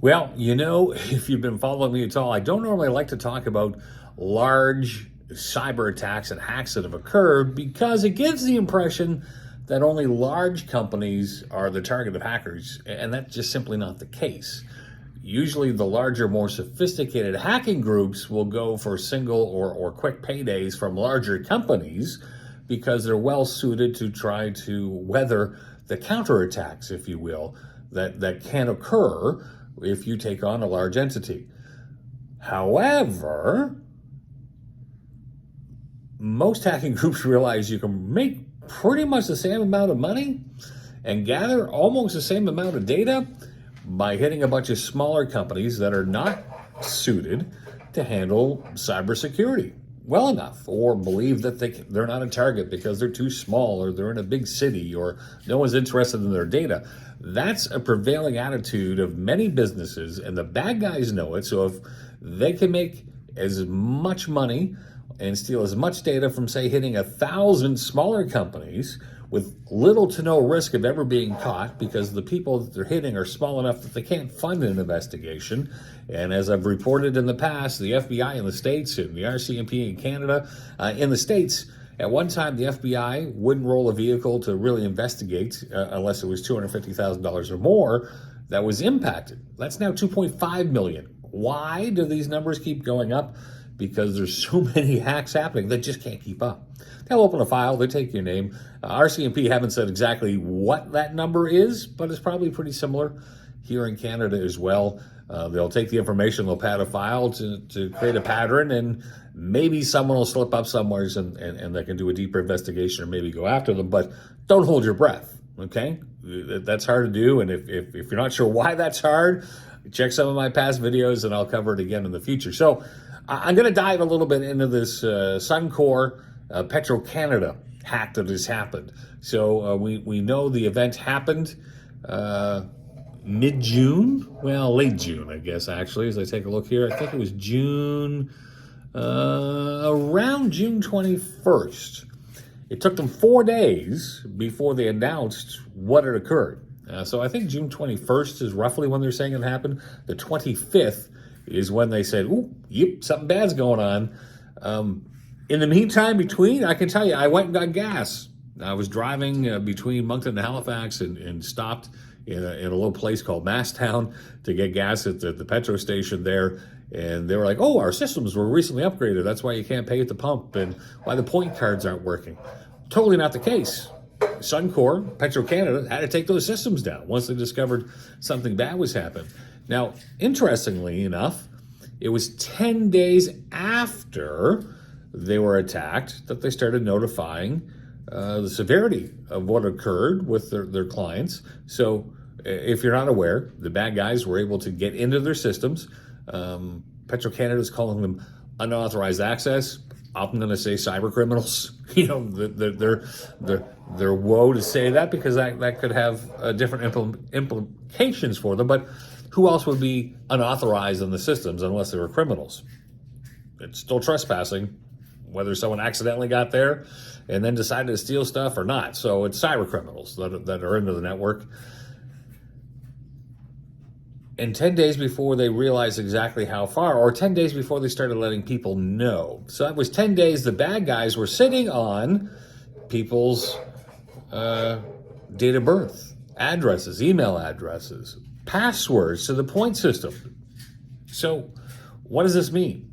Well, if you've been following me at all, I don't normally like to talk about large cyber attacks and hacks that have occurred because it gives the impression that only large companies are the target of hackers, and that's just simply not the case. Usually, the larger, more sophisticated hacking groups will go for single or quick paydays from larger companies because they're well suited to try to weather the counterattacks, if you will, that can occur if you take on a large entity. However, most hacking groups realize you can make pretty much the same amount of money and gather almost the same amount of data by hitting a bunch of smaller companies that are not suited to handle cybersecurity well enough, or believe that they're not a target because they're too small, or they're in a big city, or no one's interested in their data. That's a prevailing attitude of many businesses, and the bad guys know it. So if they can make as much money and steal as much data from, say, hitting 1,000 smaller companies with little to no risk of ever being caught, because the people that they're hitting are small enough that they can't fund an investigation. And as I've reported in the past, the FBI in the States and the RCMP in Canada, in the States, at one time the FBI wouldn't roll a vehicle to really investigate unless it was $250,000 or more that was impacted. That's now $2.5 million. Why do these numbers keep going up? Because there's so many hacks happening that just can't keep up. They'll open a file, they take your name. RCMP haven't said exactly what that number is, but it's probably pretty similar here in Canada as well. They'll take the information, they'll pad a file to create a pattern, and maybe someone will slip up somewhere and they can do a deeper investigation or maybe go after them, but don't hold your breath, okay? That's hard to do, and if you're not sure why that's hard, check some of my past videos and I'll cover it again in the future. So I'm going to dive a little bit into this Suncor Petro Canada hack that has happened. So we know the event happened mid-June, well, late June, I guess, actually, as I take a look here. I think it was around June 21st. It took them 4 days before they announced what had occurred. So I think June 21st is roughly when they're saying it happened. The 25th is when they said, ooh, yep, something bad's going on. In the meantime, I can tell you, I went and got gas. I was driving between Moncton and Halifax and stopped in a little place called Masstown to get gas at the Petro station there. And they were like, oh, our systems were recently upgraded. That's why you can't pay at the pump and why the point cards aren't working. Totally not the case. Suncor, Petro Canada, had to take those systems down once they discovered something bad was happening. Now, interestingly enough, it was 10 days after they were attacked that they started notifying the severity of what occurred with their clients. So if you're not aware, the bad guys were able to get into their systems. Petro Canada is calling them unauthorized access. I'm going to say cyber criminals. They're woe to say that, because that could have different implications for them. But who else would be unauthorized in the systems unless they were criminals? It's still trespassing, whether someone accidentally got there and then decided to steal stuff or not. So it's cyber criminals that are into the network. And 10 days before they realized exactly how far, or 10 days before they started letting people know. So that was 10 days the bad guys were sitting on people's date of birth, addresses, email addresses, passwords to the point system. So what does this mean?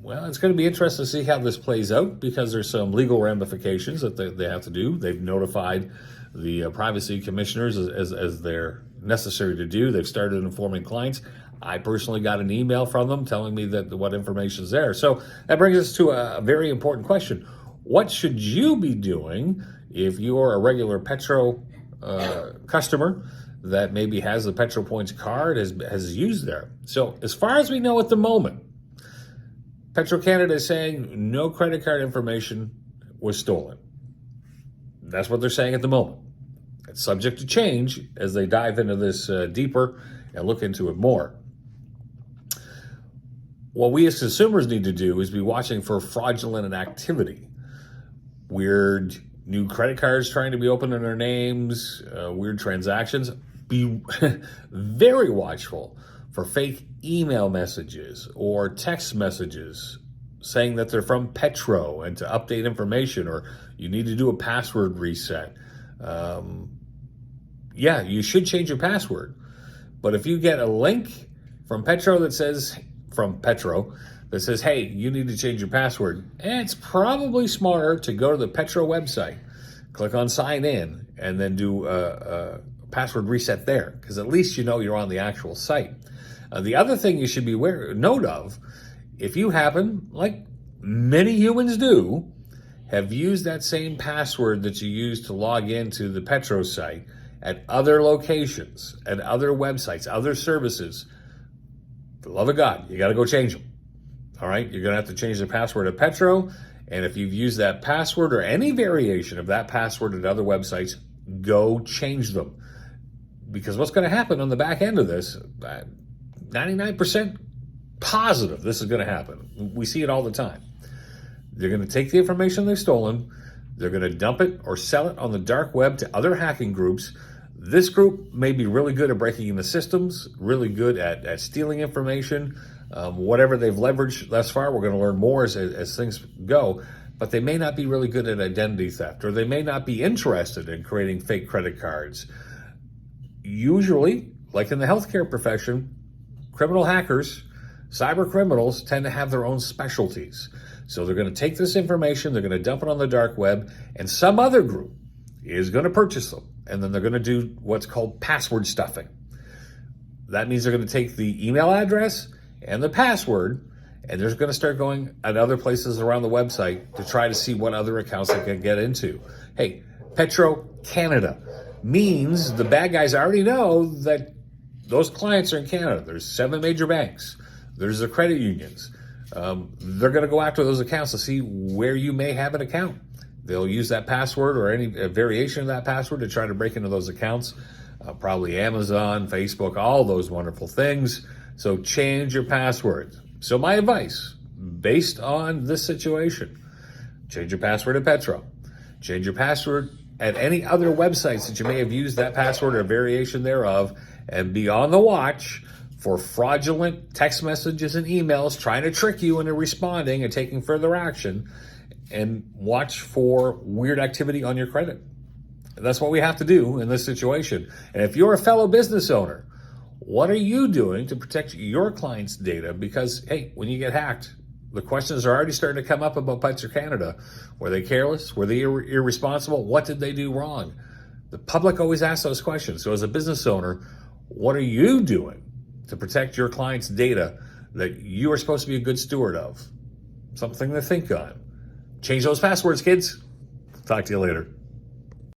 Well, it's going to be interesting to see how this plays out, because there's some legal ramifications that they have to do. They've notified the privacy commissioners as they're necessary to do. They've started informing clients. I personally got an email from them telling me that what information is there. So that brings us to a very important question. What should you be doing if you're a regular Petro customer that maybe has the Petro Points card, has used there? So as far as we know at the moment, Petro Canada is saying no credit card information was stolen. That's what they're saying at the moment. It's subject to change as they dive into this deeper and look into it more. What we as consumers need to do is be watching for fraudulent activity. Weird new credit cards trying to be opened in their names, weird transactions. Be very watchful for fake email messages or text messages saying that they're from Petro and to update information, or you need to do a password reset. Yeah, you should change your password. But if you get a link from Petro that says, hey, you need to change your password, it's probably smarter to go to the Petro website, click on sign in, and then do a password reset there, because at least you know you're on the actual site. The other thing you should be note of, if you happen, like many humans do, have used that same password that you used to log into the Petro site at other locations, at other websites, other services, for the love of God, you got to go change them. All right, you're going to have to change the password at Petro, and if you've used that password or any variation of that password at other websites, go change them. Because what's going to happen on the back end of this, 99% positive this is going to happen. We see it all the time. They're going to take the information they've stolen, they're going to dump it or sell it on the dark web to other hacking groups. This group may be really good at breaking into systems, really good at stealing information. Whatever they've leveraged thus far, we're going to learn more as things go, but they may not be really good at identity theft, or they may not be interested in creating fake credit cards. Usually, like in the healthcare profession, criminal hackers, cyber criminals tend to have their own specialties. So they're going to take this information, they're going to dump it on the dark web, and some other group is going to purchase them. And then they're going to do what's called password stuffing. That means they're going to take the email address and the password, and they're going to start going at other places around the website to try to see what other accounts they can get into. Hey, Petro Canada means the bad guys already know that those clients are in Canada. There's 7 major banks. There's the credit unions. They're going to go after those accounts to see where you may have an account. They'll use that password or any variation of that password to try to break into those accounts. Probably Amazon, Facebook, all those wonderful things. So change your passwords. So my advice, based on this situation, change your password at Petro. Change your password at any other websites that you may have used that password or a variation thereof, and be on the watch for fraudulent text messages and emails trying to trick you into responding and taking further action, and watch for weird activity on your credit. That's what we have to do in this situation. And if you're a fellow business owner, what are you doing to protect your client's data? Because, hey, when you get hacked, the questions are already starting to come up about Petro Canada. Were they careless? Were they irresponsible? What did they do wrong? The public always asks those questions. So as a business owner, what are you doing to protect your client's data that you are supposed to be a good steward of? Something to think on. Change those passwords, kids. Talk to you later.